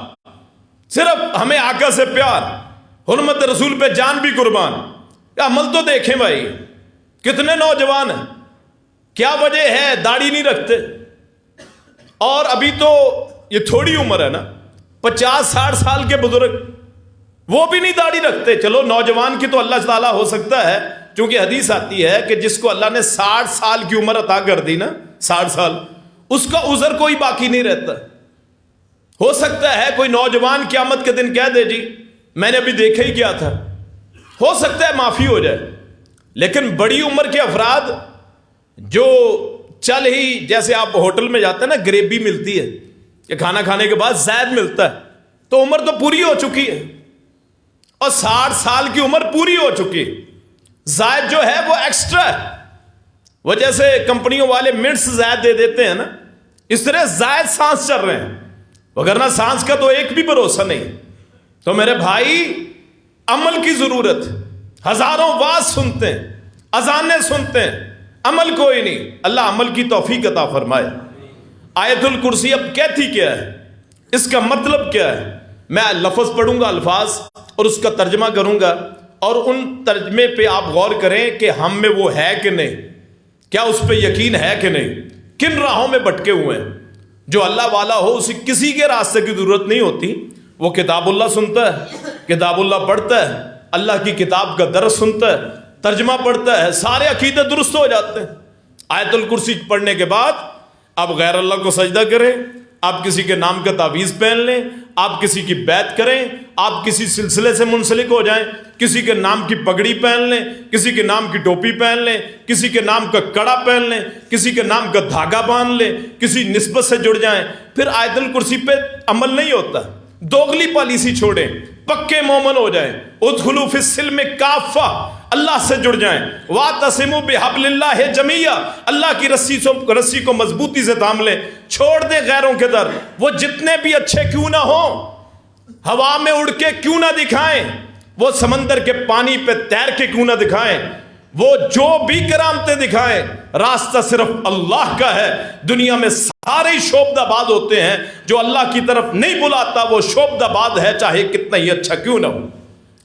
صرف ہمیں آقا سے پیار، حرمت رسول پہ جان بھی قربان. عمل تو دیکھیں بھائی، کتنے نوجوان ہیں، کیا وجہ ہے داڑھی نہیں رکھتے؟ اور ابھی تو یہ تھوڑی عمر ہے نا، 50-60 سال کے بزرگ وہ بھی نہیں داڑھی رکھتے. چلو نوجوان کی تو اللہ تعالیٰ ہو سکتا ہے، کیونکہ حدیث آتی ہے کہ جس کو اللہ نے 60 سال کی عمر عطا کر دی نا، 60 سال، اس کا عذر کوئی باقی نہیں رہتا. ہو سکتا ہے کوئی نوجوان قیامت کے دن کہہ دے جی میں نے ابھی دیکھا ہی کیا تھا، ہو سکتا ہے معافی ہو جائے. لیکن بڑی عمر کے افراد جو چل ہی، جیسے آپ ہوٹل میں جاتے ہیں نا، گریوی ملتی ہے کہ کھانا کھانے کے بعد زائد ملتا ہے، تو عمر تو پوری ہو چکی ہے، اور 60 سال کی عمر پوری ہو چکی ہے، زائد جو ہے وہ ایکسٹرا ہے. وہ جیسے کمپنیوں والے منٹس زائد دے دیتے ہیں نا، اس طرح زائد سانس چل رہے ہیں، وگرنہ سانس کا تو ایک بھی بھروسہ نہیں. تو میرے بھائی، عمل کی ضرورت. ہزاروں واز سنتے ہیں، اذانیں سنتے ہیں، عمل کوئی نہیں. اللہ عمل کی توفیق عطا فرمائے. آیت الکرسی اب کہتی کیا ہے، اس کا مطلب کیا ہے؟ میں لفظ پڑھوں گا، الفاظ، اور اس کا ترجمہ کروں گا، اور ان ترجمے پہ آپ غور کریں کہ ہم میں وہ ہے کہ نہیں، کیا اس پہ یقین ہے کہ نہیں. کن راہوں میں بھٹکے ہوئے ہیں. جو اللہ والا ہو اسے کسی کے راستے کی ضرورت نہیں ہوتی، وہ کتاب اللہ سنتا ہے، کتاب اللہ پڑھتا ہے، اللہ کی کتاب کا درس سنتا ہے، ترجمہ پڑھتا ہے، سارے عقیدے درست ہو جاتے ہیں. آیت الکرسی پڑھنے کے بعد آپ غیر اللہ کو سجدہ کریں، آپ کسی کے نام کا تعویذ پہن لیں، آپ کسی کی بیعت کریں، آپ کسی سلسلے سے منسلک ہو جائیں، کسی کے نام کی پگڑی پہن لیں، کسی کے نام کی ٹوپی پہن لیں، کسی کے نام کا کڑا پہن لیں، کسی کے نام کا دھاگا باندھ لیں، کسی نسبت سے جڑ جائیں. پھر آیت الکرسی پہ عمل نہیں ہوتا. دوغلی پالیسی چھوڑیں، پکے مومن ہو جائیں. ادخلوا فی السلم کافہ، اللہ سے جڑ جائیں. واعتصموا بحبل اللہ جمیعا، اللہ کی رسی کو مضبوطی سے تھام لیں. چھوڑ دیں غیروں کے در، وہ جتنے بھی اچھے کیوں نہ ہوں، ہوا میں اڑ کے کیوں نہ دکھائیں، وہ سمندر کے پانی پہ تیر کے کیوں نہ دکھائیں، وہ جو بھی کرامتیں دکھائیں، راستہ صرف اللہ کا ہے. دنیا میں سارے شعبدہ باز ہوتے ہیں، جو اللہ کی طرف نہیں بلاتا وہ شعبدہ باز ہے، چاہے کتنا ہی اچھا کیوں نہ ہو،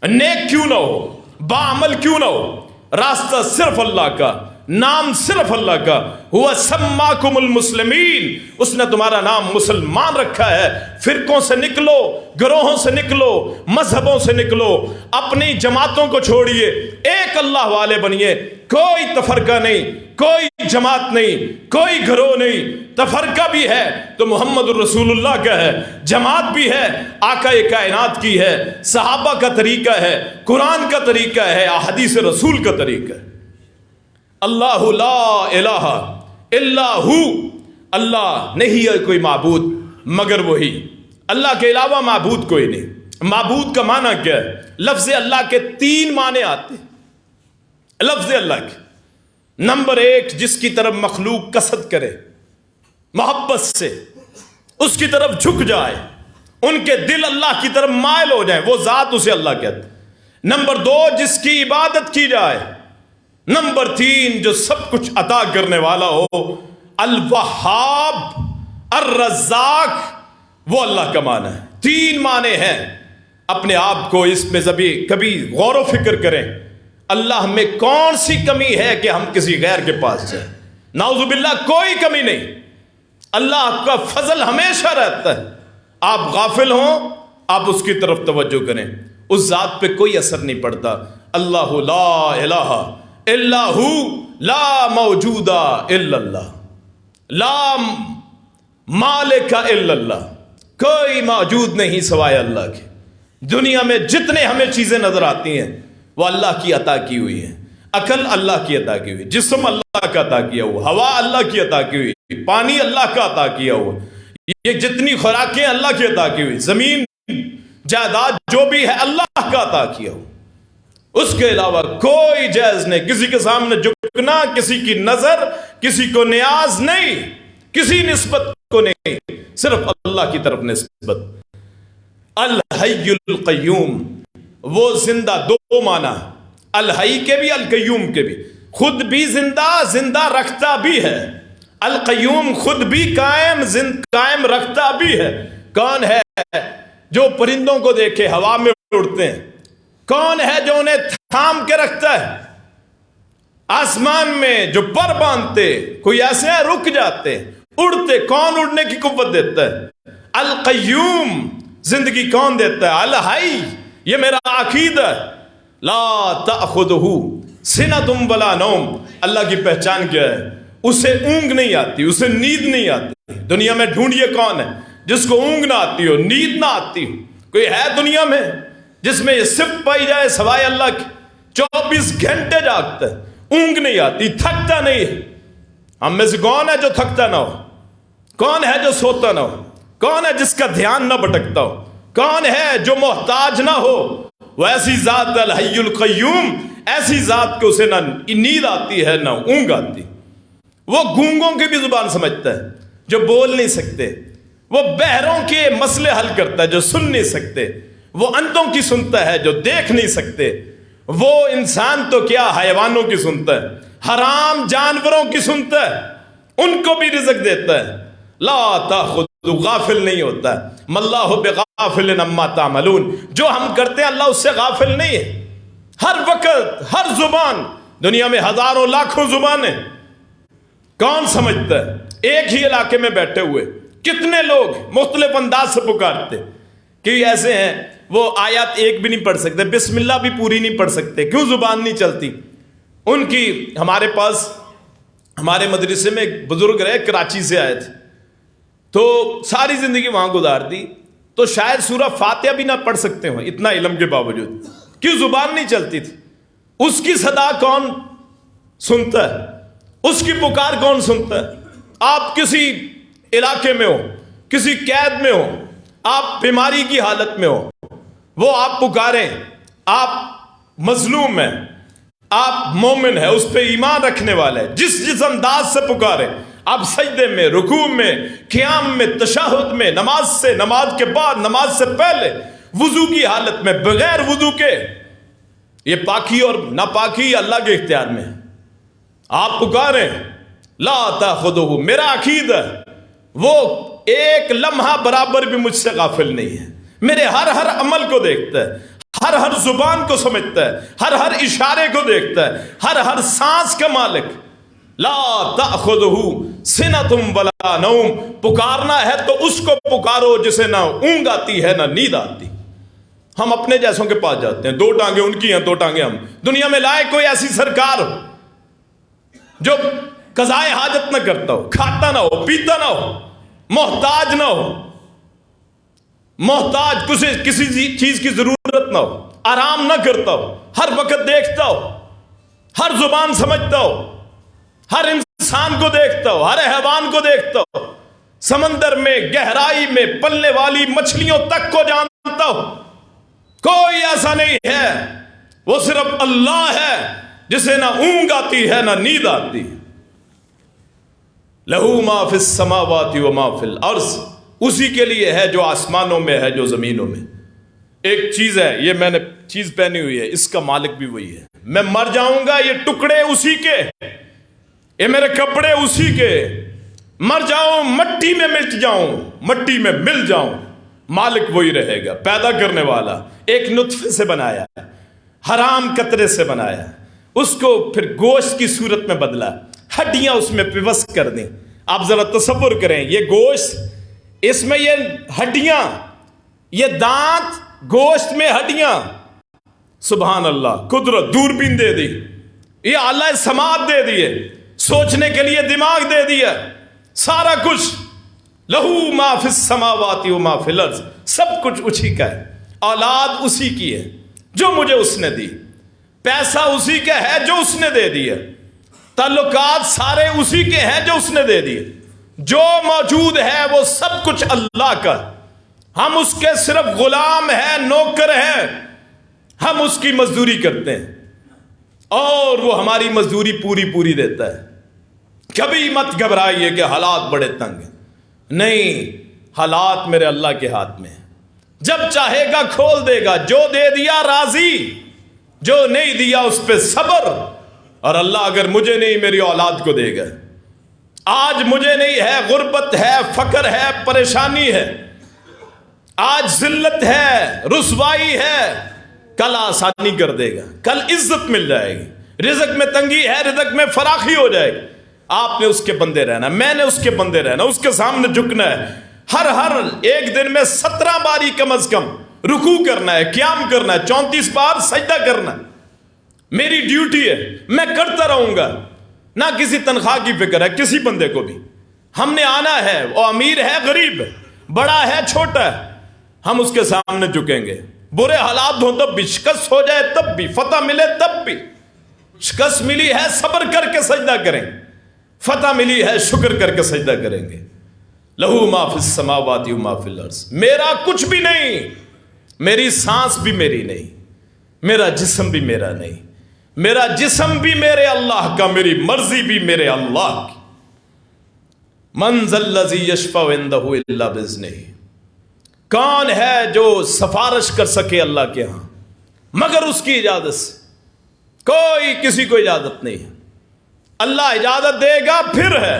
نیک کیوں نہ ہو، باعمل کیوں نہ ہو۔ راستہ صرف اللہ کا، نام صرف اللہ کا۔ ہوا سماکم المسلمین، اس نے تمہارا نام مسلمان رکھا ہے۔ فرقوں سے نکلو، گروہوں سے نکلو، مذہبوں سے نکلو، اپنی جماعتوں کو چھوڑیے، ایک اللہ والے بنیے۔ کوئی تفرقہ نہیں، کوئی جماعت نہیں، کوئی گروہ نہیں۔ تفرقہ بھی ہے تو محمد الرسول اللہ کا ہے، جماعت بھی ہے آقا کائنات کی ہے، صحابہ کا طریقہ ہے، قرآن کا طریقہ ہے، احادیث رسول کا طریقہ ہے۔ اللہ لا الہ الا ہو، اللہ نہیں ہے کوئی معبود مگر وہی، اللہ کے علاوہ معبود کوئی نہیں۔ معبود کا معنی کیا ہے؟ لفظ اللہ کے 3 معنی آتے ہیں۔ لفظ اللہ کے نمبر 1، جس کی طرف مخلوق قصد کرے محبت سے، اس کی طرف جھک جائے، ان کے دل اللہ کی طرف مائل ہو جائیں، وہ ذات اسے اللہ کہتے ہیں۔ نمبر 2، جس کی عبادت کی جائے۔ نمبر 3، جو سب کچھ عطا کرنے والا ہو، الوہاب الرزاق، وہ اللہ کا معنی ہے۔ 3 معنی ہیں۔ اپنے آپ کو اس میں کبھی غور و فکر کریں، اللہ میں کون سی کمی ہے کہ ہم کسی غیر کے پاس جائیں؟ نعوذ باللہ کوئی کمی نہیں، اللہ کا فضل ہمیشہ رہتا ہے۔ آپ غافل ہوں، آپ اس کی طرف توجہ کریں، اس ذات پہ کوئی اثر نہیں پڑتا۔ اللہ لا الہ الا ہو، لا موجود الا اللہ، لا مالک الا اللہ، کوئی موجود نہیں سوائے اللہ کے۔ دنیا میں جتنے ہمیں چیزیں نظر آتی ہیں وہ اللہ کی عطا کی ہوئی ہیں۔ عقل اللہ کی عطا کی ہوئی، جسم اللہ کا عطا کیا ہوا، ہوا اللہ کی عطا کی ہوئی، پانی اللہ کا عطا کیا ہوا، یہ جتنی خوراکیں اللہ کی عطا کی ہوئی، زمین جائیداد جو بھی ہے اللہ کا عطا کیا ہوا۔ اس کے علاوہ کوئی جائز نہیں، کسی کے سامنے جھکنا، کسی کی نظر، کسی کو نیاز نہیں، کسی نسبت کو نہیں، صرف اللہ کی طرف نسبت۔ الحی القیوم، وہ زندہ، 2 معنی، الحی کے بھی القیوم کے بھی، خود بھی زندہ، زندہ رکھتا بھی ہے۔ القیوم خود بھی قائم رکھتا بھی ہے۔ کون ہے جو پرندوں کو دیکھے ہوا میں اڑتے ہیں؟ کون ہے جو انہیں تھام کے رکھتا ہے؟ آسمان میں جو پر باندھتے، کوئی ایسے ہیں رک جاتے، اڑتے، کون اڑنے کی قوت دیتا ہے؟ القیوم، زندگی کون دیتا ہے؟ الحی، یہ میرا عقیدہ ہے۔ لا تأخذہ سنۃ ولا نوم، اللہ کی پہچان کیا ہے؟ اسے اونگ نہیں آتی، اسے نیند نہیں آتی۔ دنیا میں ڈھونڈیے کون ہے جس کو اونگ نہ آتی ہو، نیند نہ آتی ہو؟ کوئی ہے دنیا میں جس میں یہ صفت پائی جائے سوائے اللہ کی؟ 24 گھنٹے جاگتا ہے، اونگ نہیں آتی، تھکتا نہیں ہے۔ ہم میں سے کون ہے جو تھکتا نہ ہو؟ کون ہے جو سوتا نہ ہو؟ کون ہے جس کا دھیان نہ بھٹکتا ہو؟ کون ہے جو محتاج نہ ہو؟ وہ ایسی ذات الحی القیوم، ایسی ذات کو اسے نہ نیند آتی ہے نہ اونگ آتی۔ وہ گونگوں کی بھی زبان سمجھتا ہے جو بول نہیں سکتے، وہ بہروں کے مسئلے حل کرتا ہے جو سن نہیں سکتے، وہ اندھوں کی سنتا ہے جو دیکھ نہیں سکتے، وہ انسان تو کیا حیوانوں کی سنتا ہے، حرام جانوروں کی سنتا ہے، ان کو بھی رزق دیتا ہے۔ لا تاخذ، غافل نہیں ہوتا ہے۔ ماللہ بغافل عما تعملون، جو ہم کرتے ہیں اللہ اس سے غافل نہیں ہے۔ ہر وقت، ہر زبان، دنیا میں ہزاروں لاکھوں زبانیں، کون سمجھتا ہے؟ ایک ہی علاقے میں بیٹھے ہوئے کتنے لوگ مختلف انداز سے پکارتے، کہ ایسے ہیں وہ آیات ایک بھی نہیں پڑھ سکتے، بسم اللہ بھی پوری نہیں پڑھ سکتے، کیوں؟ زبان نہیں چلتی ان کی۔ ہمارے پاس، ہمارے مدرسے میں ایک بزرگ رہے، کراچی سے آئے تھے، تو ساری زندگی وہاں گزار دی، تو شاید سورہ فاتحہ بھی نہ پڑھ سکتے ہوں اتنا علم کے باوجود، کیوں؟ زبان نہیں چلتی تھی۔ اس کی صدا کون سنتا ہے؟ اس کی پکار کون سنتا ہے؟ آپ کسی علاقے میں ہو، کسی قید میں ہو، آپ بیماری کی حالت میں ہو، وہ آپ پکاریں، آپ مظلوم ہیں، آپ مومن ہیں، اس پہ ایمان رکھنے والے ہیں، جس انداز سے پکاریں، آپ سجدے میں، رکوع میں، قیام میں، تشہد میں، نماز سے، نماز کے بعد، نماز سے پہلے، وضو کی حالت میں، بغیر وضو کے، یہ پاکی اور ناپاکی اللہ کے اختیار میں ہے۔ آپ پکاریں، لا تاخذہ، میرا عقیدہ وہ ایک لمحہ برابر بھی مجھ سے غافل نہیں ہے، میرے ہر عمل کو دیکھتا ہے، ہر زبان کو سمجھتا ہے، ہر اشارے کو دیکھتا ہے، ہر سانس کا مالک۔ لا تأخذہ سنۃ ولا نوم، پکارنا ہے تو اس کو پکارو جسے نہ اونگ آتی ہے نہ نیند آتی۔ ہم اپنے جیسوں کے پاس جاتے ہیں، دو ٹانگیں ان کی ہیں، دو ٹانگیں ہم۔ دنیا میں لائے کوئی ایسی سرکار ہو جو قضائے حاجت نہ کرتا ہو، کھاتا نہ ہو، پیتا نہ ہو، محتاج نہ ہو، محتاج کسی چیز کی ضرورت نہ ہو، آرام نہ کرتا ہو، ہر وقت دیکھتا ہو، ہر زبان سمجھتا ہو، ہر انسان کو دیکھتا ہو، ہر حیوان کو دیکھتا ہو، سمندر میں گہرائی میں پلنے والی مچھلیوں تک کو جانتا ہو۔ کوئی ایسا نہیں ہے، وہ صرف اللہ ہے جسے نہ اونگ آتی ہے نہ نیند آتی۔ لہو ما فی السماوات و ما فی الارض، اسی کے لیے ہے جو آسمانوں میں ہے جو زمینوں میں۔ ایک چیز ہے، یہ میں نے چیز پہنی ہوئی ہے، اس کا مالک بھی وہی ہے۔ میں مر جاؤں گا، یہ ٹکڑے اسی کے، یہ میرے کپڑے اسی کے، مر جاؤں مٹی میں مٹ جاؤں، مٹی میں مل جاؤں، مالک وہی رہے گا۔ پیدا کرنے والا ایک نطفے سے بنایا، حرام قطرے سے بنایا، اس کو پھر گوشت کی صورت میں بدلا، ہڈیاں اس میں پیوست کر دیں۔ آپ ذرا تصور کریں، یہ گوشت، اس میں یہ ہڈیاں، یہ دانت، گوشت میں ہڈیاں، سبحان اللہ، قدرت، دوربین دے دی، یہ اعلی سماعت دے دیے، سوچنے کے لیے دماغ دے دیا، سارا کچھ۔ لہو ما فی السماوات و ما فی الارض، سب کچھ اسی کا ہے۔ اولاد اسی کی ہے جو مجھے اس نے دی، پیسہ اسی کا ہے جو اس نے دے دیا، تعلقات سارے اسی کے ہیں جو اس نے دے دیے، جو موجود ہے وہ سب کچھ اللہ کا، ہم اس کے صرف غلام ہیں، نوکر ہیں، ہم اس کی مزدوری کرتے ہیں اور وہ ہماری مزدوری پوری دیتا ہے۔ کبھی مت گھبرائیے کہ حالات بڑے تنگ ہیں، نہیں، حالات میرے اللہ کے ہاتھ میں ہیں، جب چاہے گا کھول دے گا، جو دے دیا راضی، جو نہیں دیا اس پہ صبر۔ اور اللہ اگر مجھے نہیں میری اولاد کو دے گا، آج مجھے نہیں ہے، غربت ہے، فقر ہے، پریشانی ہے، آج ذلت ہے، رسوائی ہے، کل آسانی کر دے گا، کل عزت مل جائے گی، رزق میں تنگی ہے، رزق میں فراخی ہو جائے گی۔ آپ نے اس کے بندے رہنا، میں نے اس کے بندے رہنا، اس کے سامنے جھکنا ہے، ہر ایک دن میں 17 باری کم از کم رکوع کرنا ہے، قیام کرنا ہے، 34 بار سجدہ کرنا ہے، میری ڈیوٹی ہے، میں کرتا رہوں گا، نہ کسی تنخواہ کی فکر ہے کسی بندے کو بھی۔ ہم نے آنا ہے، وہ امیر ہے غریب ہے، بڑا ہے چھوٹا ہے، ہم اس کے سامنے جھکیں گے، برے حالات ہوں تب بھی، شکست ہو جائے تب بھی، فتح ملے تب بھی، شکست ملی ہے صبر کر کے سجدہ کریں، فتح ملی ہے شکر کر کے سجدہ کریں گے۔ لہو ما فی السماوات و ما فی الارض، میرا کچھ بھی نہیں، میری سانس بھی میری نہیں، میرا جسم بھی میرا نہیں، میرا جسم بھی میرے اللہ کا، میری مرضی بھی میرے اللہ کی۔ من ذا الذی یشفع عندہ الا باذنہ، کون ہے جو سفارش کر سکے اللہ کے ہاں مگر اس کی اجازت سے؟ کوئی کسی کو اجازت نہیں ہے، اللہ اجازت دے گا پھر ہے۔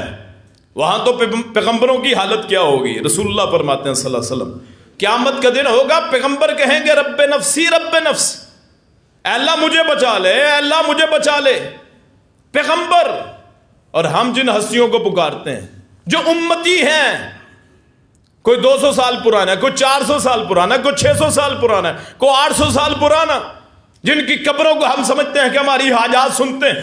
وہاں تو پیغمبروں کی حالت کیا ہوگی؟ رسول اللہ فرماتے ہیں صلی اللہ علیہ وسلم، قیامت کا دن ہوگا، پیغمبر کہیں گے رب نفسی رب نفسی، اے اللہ مجھے بچا لے، اے اللہ مجھے بچا لے۔ پیغمبر، اور ہم جن ہستیوں کو پکارتے ہیں جو امتی ہیں، کوئی 200 سال پرانا ہے، کوئی 400 سال پرانا ہے، کوئی 600 سال پرانا ہے، کوئی 800 سال پرانا، جن کی قبروں کو ہم سمجھتے ہیں کہ ہماری حاجات سنتے ہیں،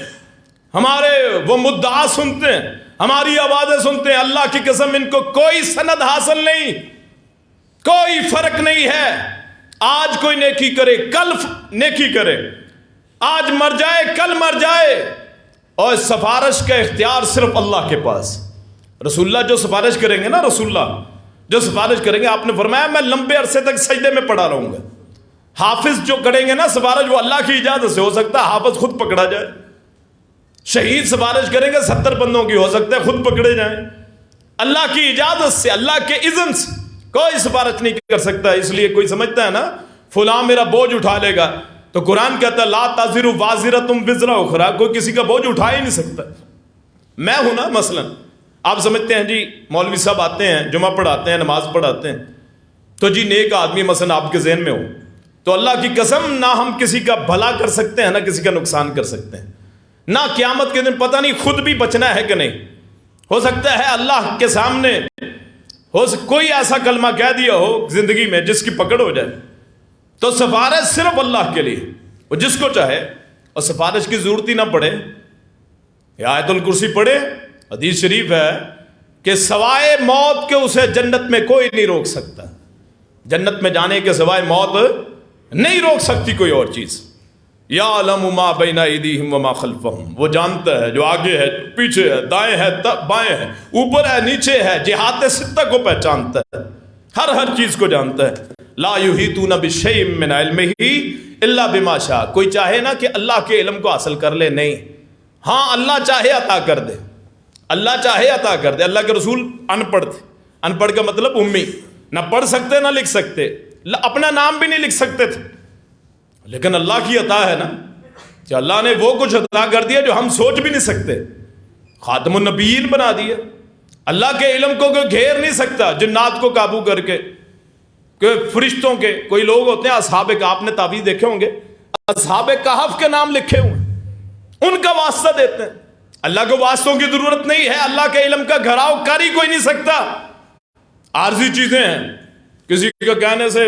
ہمارے وہ مدعا سنتے ہیں، ہماری آوازیں سنتے ہیں، اللہ کی قسم ان کو کوئی سند حاصل نہیں، کوئی فرق نہیں ہے۔ آج کوئی نیکی کرے، کل نیکی کرے، آج مر جائے کل مر جائے، اور سفارش کا اختیار صرف اللہ کے پاس۔ رسول اللہ جو سفارش کریں گے نا، رسول اللہ جو سفارش کریں گے، آپ نے فرمایا میں لمبے عرصے تک سجدے میں پڑا رہوں گا۔ حافظ جو کریں گے نا سفارش، وہ اللہ کی اجازت سے، ہو سکتا ہے حافظ خود پکڑا جائے۔ شہید سفارش کریں گے 70 بندوں کی، ہو سکتا ہے خود پکڑے جائیں۔ اللہ کی اجازت سے، اللہ کے اذن سے کوئی سفارش نہیں کر سکتا۔ اس لیے کوئی سمجھتا ہے نا فلاں میرا بوجھ اٹھا لے گا، تو قرآن کہتا ہے لا تزر وازرۃ وزر اخری، کوئی کسی کا بوجھ اٹھا ہی نہیں سکتا۔ میں ہوں نا مثلا، آپ سمجھتے ہیں جی مولوی صاحب آتے ہیں، جمعہ پڑھاتے ہیں، نماز پڑھاتے ہیں، تو جی نیک آدمی مثلا آپ کے ذہن میں ہو تو اللہ کی قسم نہ ہم کسی کا بھلا کر سکتے ہیں نہ کسی کا نقصان کر سکتے ہیں، نہ قیامت کے دن پتہ نہیں خود بھی بچنا ہے کہ نہیں. ہو سکتا ہے اللہ کے سامنے کوئی ایسا کلمہ کہہ دیا ہو زندگی میں جس کی پکڑ ہو جائے، تو سفارش صرف اللہ کے لیے، وہ جس کو چاہے، اور سفارش کی ضرورت ہی نہ پڑے. آیت الکرسی پڑھے، حدیث شریف ہے کہ سوائے موت کے اسے جنت میں کوئی نہیں روک سکتا. جنت میں جانے کے سوائے موت نہیں روک سکتی کوئی اور چیز. یعلم ما بین ایدیہم وما خلفہم، وہ جانتا ہے جو آگے ہے، پیچھے ہے، دائیں ہے، بائیں ہے، اوپر ہے، نیچے ہے، جہات ستہ کو پہچانتا ہے، ہر چیز کو جانتا ہے. لا یحیطون بشیء من علمہ الا بما شاء. کوئی چاہے نا کہ اللہ کے علم کو حاصل کر لے، نہیں. ہاں اللہ چاہے عطا کر دے، اللہ چاہے عطا کر دے. اللہ کے رسول ان پڑھ تھے. ان پڑھ کا مطلب امی، نہ پڑھ سکتے نہ لکھ سکتے، اپنا نام بھی نہیں لکھ سکتے تھے. لیکن اللہ کی عطا ہے نا کہ اللہ نے وہ کچھ عطا کر دیا جو ہم سوچ بھی نہیں سکتے. خاتم النبیین بنا دیا. اللہ کے علم کو کوئی گھیر نہیں سکتا جنات کو قابو کر کے، کہ فرشتوں کے کوئی لوگ ہوتے ہیں اصحاب کہف، نے تعبیر دیکھے ہوں گے، اصحاب کہف کے نام لکھے ہوئے، ان کا واسطہ دیتے ہیں. اللہ کو واسطوں کی ضرورت نہیں ہے. اللہ کے علم کا گھراؤ کر ہی کوئی نہیں سکتا. عارضی چیزیں ہیں، کسی کو کہنے سے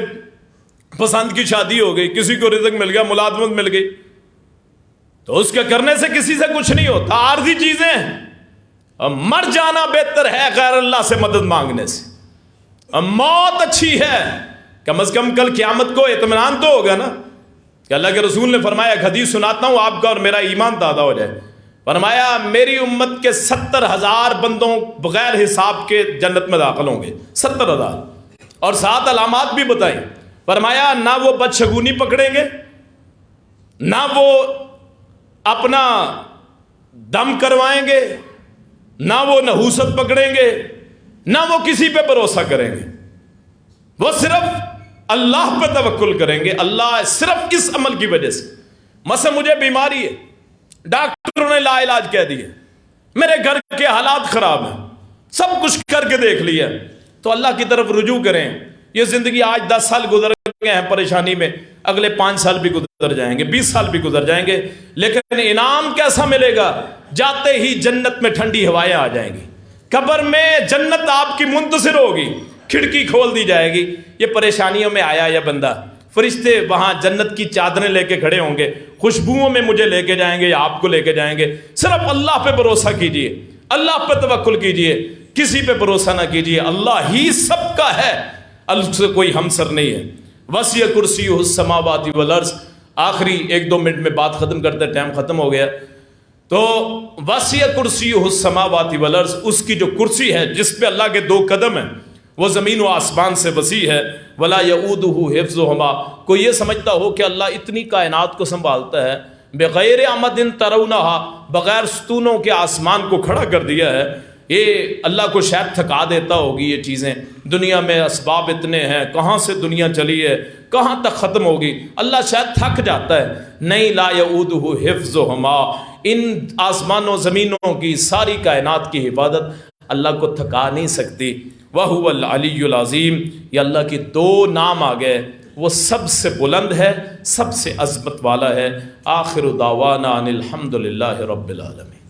پسند کی شادی ہو گئی، کسی کو رزق مل گیا، ملازمت مل گئی، تو اس کے کرنے سے کسی سے کچھ نہیں ہوتا. عارضی چیزیں ہیں. مر جانا بہتر ہے غیر اللہ سے مدد مانگنے سے. موت اچھی ہے، کم از کم کل قیامت کو اطمینان تو ہوگا نا کہ اللہ کے رسول نے فرمایا، ایک حدیث سناتا ہوں آپ کا اور میرا ایمان تازہ ہو جائے. فرمایا میری امت کے 70,000 بندوں بغیر حساب کے جنت میں داخل ہوں گے. 70,000. اور 7 علامات بھی بتائیں. فرمایا نہ وہ بدشگونی پکڑیں گے، نہ وہ اپنا دم کروائیں گے، نہ وہ نحوست پکڑیں گے، نہ وہ کسی پہ بھروسہ کریں گے. وہ صرف اللہ پہ توکل کریں گے. اللہ صرف اس عمل کی وجہ سے، مثلا مجھے بیماری ہے، ڈاکٹروں نے لا علاج کہہ دیا، میرے گھر کے حالات خراب ہیں، سب کچھ کر کے دیکھ لیا، تو اللہ کی طرف رجوع کریں. یہ زندگی آج 10 سال گزر گئے ہیں پریشانی میں، اگلے 5 سال بھی گزر جائیں گے، 20 سال بھی گزر جائیں گے، لیکن انعام کیسا ملے گا؟ جاتے ہی جنت میں ٹھنڈی ہوائیں آ جائیں گی، قبر میں جنت آپ کی منتظر ہوگی، کھڑکی کھول دی جائے گی. یہ پریشانیوں میں آیا یہ بندہ، فرشتے وہاں جنت کی چادریں لے کے کھڑے ہوں گے، خوشبوؤں میں مجھے لے کے جائیں گے یا آپ کو لے کے جائیں گے. صرف اللہ پہ بھروسہ کیجئے، اللہ پہ توکل کیجئے، کسی پہ بھروسہ نہ کیجئے. اللہ ہی سب کا ہے، اللہ سے کوئی ہمسر نہیں ہے. وسیع کرسیہ السماوات والارض. آخری 1-2 منٹ میں بات ختم کرتے، ٹائم ختم ہو گیا. تو وسیع کرسیہ السماوات والارض، اس کی جو کرسی ہے جس پہ اللہ کے 2 قدم ہیں، وہ زمین و آسمان سے وسیع ہے. ولا یؤودہ حفظہما. کوئی یہ سمجھتا ہو کہ اللہ اتنی کائنات کو سنبھالتا ہے، بغیر عمد ترونہا، بغیر ستونوں کے آسمان کو کھڑا کر دیا ہے، یہ اللہ کو شاید تھکا دیتا ہوگی. یہ چیزیں دنیا میں اسباب اتنے ہیں، کہاں سے دنیا چلی ہے، کہاں تک ختم ہوگی، اللہ شاید تھک جاتا ہے. نہیں، لا یؤودہ حفظہما. ان آسمانوں زمینوں کی ساری کائنات کی حفاظت اللہ کو تھکا نہیں سکتی. وَهُوَ الْعَلِيُّ الْعَظِيمُ. یہ اللہ کے 2 نام آ گئے، وہ سب سے بلند ہے، سب سے عظمت والا ہے. آخر دعوانا ان الحمد للہ رب العالمین.